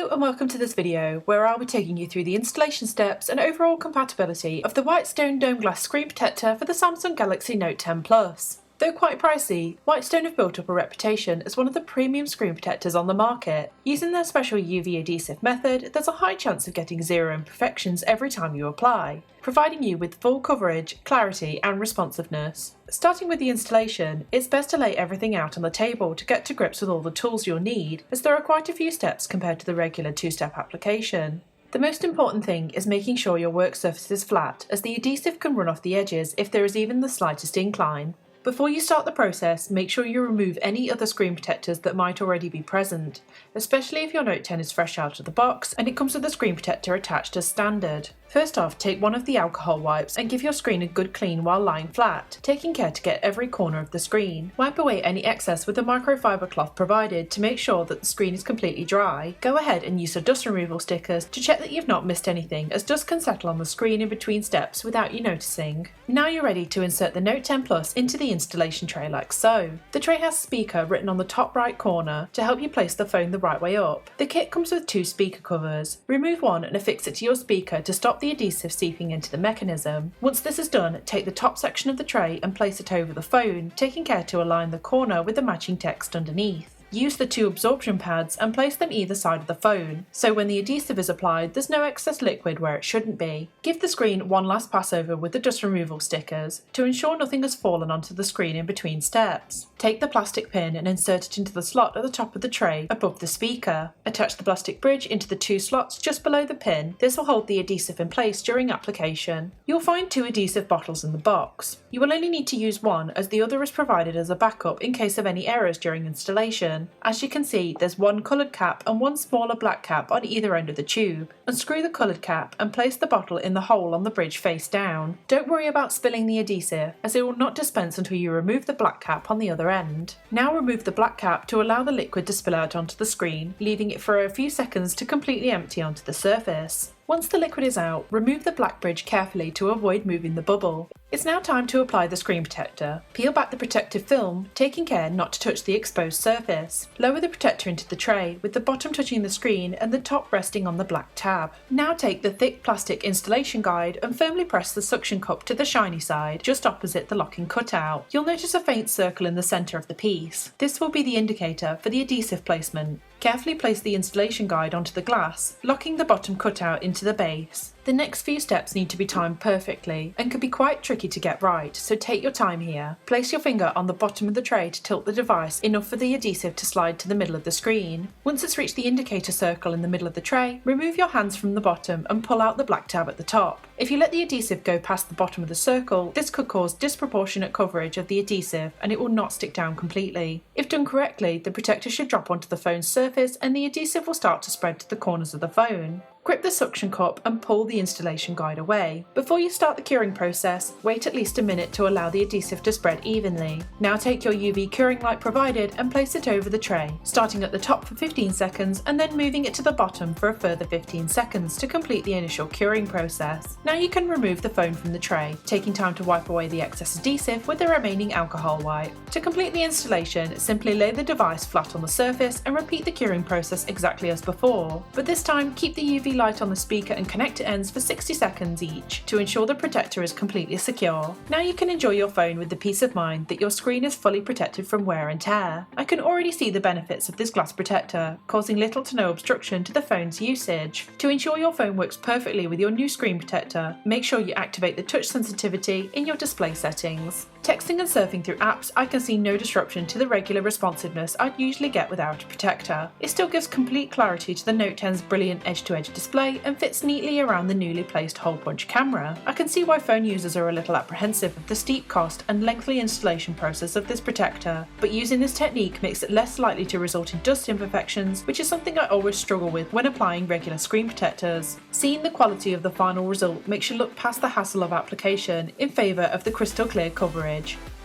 Hello and welcome to this video where I'll be taking you through the installation steps and overall compatibility of the WhiteStone dome glass screen protector for the Samsung Galaxy Note 10 Plus. Though quite pricey, WhiteStone have built up a reputation as one of the premium screen protectors on the market. Using their special UV adhesive method, there's a high chance of getting zero imperfections every time you apply, providing you with full coverage, clarity and responsiveness. Starting with the installation, it's best to lay everything out on the table to get to grips with all the tools you'll need, as there are quite a few steps compared to the regular two-step application. The most important thing is making sure your work surface is flat, as the adhesive can run off the edges if there is even the slightest incline. Before you start the process, make sure you remove any other screen protectors that might already be present, especially if your Note 10 is fresh out of the box and it comes with a screen protector attached as standard. First off, take one of the alcohol wipes and give your screen a good clean while lying flat, taking care to get every corner of the screen. Wipe away any excess with the microfiber cloth provided to make sure that the screen is completely dry. Go ahead and use some dust removal stickers to check that you've not missed anything, as dust can settle on the screen in between steps without you noticing. Now you're ready to insert the Note 10 Plus into the installation tray like so. The tray has speaker written on the top right corner to help you place the phone the right way up. The kit comes with two speaker covers. Remove one and affix it to your speaker to stop the adhesive seeping into the mechanism. Once this is done, take the top section of the tray and place it over the phone, taking care to align the corner with the matching text underneath. Use the two absorption pads and place them either side of the phone, so when the adhesive is applied there's no excess liquid where it shouldn't be. Give the screen one last pass over with the dust removal stickers to ensure nothing has fallen onto the screen in between steps. Take the plastic pin and insert it into the slot at the top of the tray above the speaker. Attach the plastic bridge into the two slots just below the pin. This will hold the adhesive in place during application. You'll find two adhesive bottles in the box. You will only need to use one, as the other is provided as a backup in case of any errors during installation. As you can see, there's one coloured cap and one smaller black cap on either end of the tube. Unscrew the coloured cap and place the bottle in the hole on the bridge face down. Don't worry about spilling the adhesive, as it will not dispense until you remove the black cap on the other end. Now remove the black cap to allow the liquid to spill out onto the screen, leaving it for a few seconds to completely empty onto the surface. Once the liquid is out, remove the black bridge carefully to avoid moving the bubble. It's now time to apply the screen protector. Peel back the protective film, taking care not to touch the exposed surface. Lower the protector into the tray, with the bottom touching the screen and the top resting on the black tab. Now take the thick plastic installation guide and firmly press the suction cup to the shiny side, just opposite the locking cutout. You'll notice a faint circle in the centre of the piece. This will be the indicator for the adhesive placement. Carefully place the installation guide onto the glass, locking the bottom cutout into the base. The next few steps need to be timed perfectly and can be quite tricky to get right, so take your time here. Place your finger on the bottom of the tray to tilt the device enough for the adhesive to slide to the middle of the screen. Once it's reached the indicator circle in the middle of the tray, remove your hands from the bottom and pull out the black tab at the top. If you let the adhesive go past the bottom of the circle, this could cause disproportionate coverage of the adhesive and it will not stick down completely. If done correctly, the protector should drop onto the phone's surface and the adhesive will start to spread to the corners of the phone. Grip the suction cup and pull the installation guide away. Before you start the curing process, wait at least a minute to allow the adhesive to spread evenly. Now take your UV curing light provided and place it over the tray, starting at the top for 15 seconds and then moving it to the bottom for a further 15 seconds to complete the initial curing process. Now you can remove the phone from the tray, taking time to wipe away the excess adhesive with the remaining alcohol wipe. To complete the installation, simply lay the device flat on the surface and repeat the curing process exactly as before, but this time keep the UV light on the speaker and connector ends for 60 seconds each to ensure the protector is completely secure. Now you can enjoy your phone with the peace of mind that your screen is fully protected from wear and tear. I can already see the benefits of this glass protector, causing little to no obstruction to the phone's usage. To ensure your phone works perfectly with your new screen protector, make sure you activate the touch sensitivity in your display settings. Texting and surfing through apps, I can see no disruption to the regular responsiveness I'd usually get without a protector. It still gives complete clarity to the Note 10's brilliant edge-to-edge display and fits neatly around the newly placed hole punch camera. I can see why phone users are a little apprehensive of the steep cost and lengthy installation process of this protector, but using this technique makes it less likely to result in dust imperfections, which is something I always struggle with when applying regular screen protectors. Seeing the quality of the final result makes you look past the hassle of application in favour of the crystal clear coverage.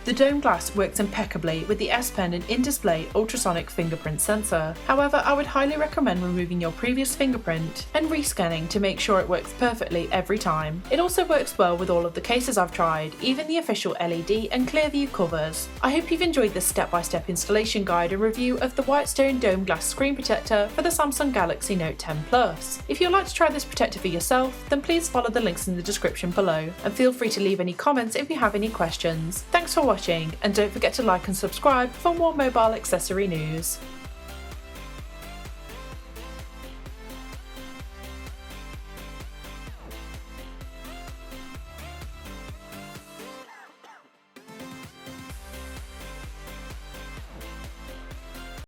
The dome glass works impeccably with the S Pen and in-display ultrasonic fingerprint sensor. However, I would highly recommend removing your previous fingerprint and rescanning to make sure it works perfectly every time. It also works well with all of the cases I've tried, even the official LED and Clearview covers. I hope you've enjoyed this step-by-step installation guide and review of the WhiteStone dome glass screen protector for the Samsung Galaxy Note 10 Plus. If you'd like to try this protector for yourself, then please follow the links in the description below, and feel free to leave any comments if you have any questions. Thanks for watching, and don't forget to like and subscribe for more mobile accessory news.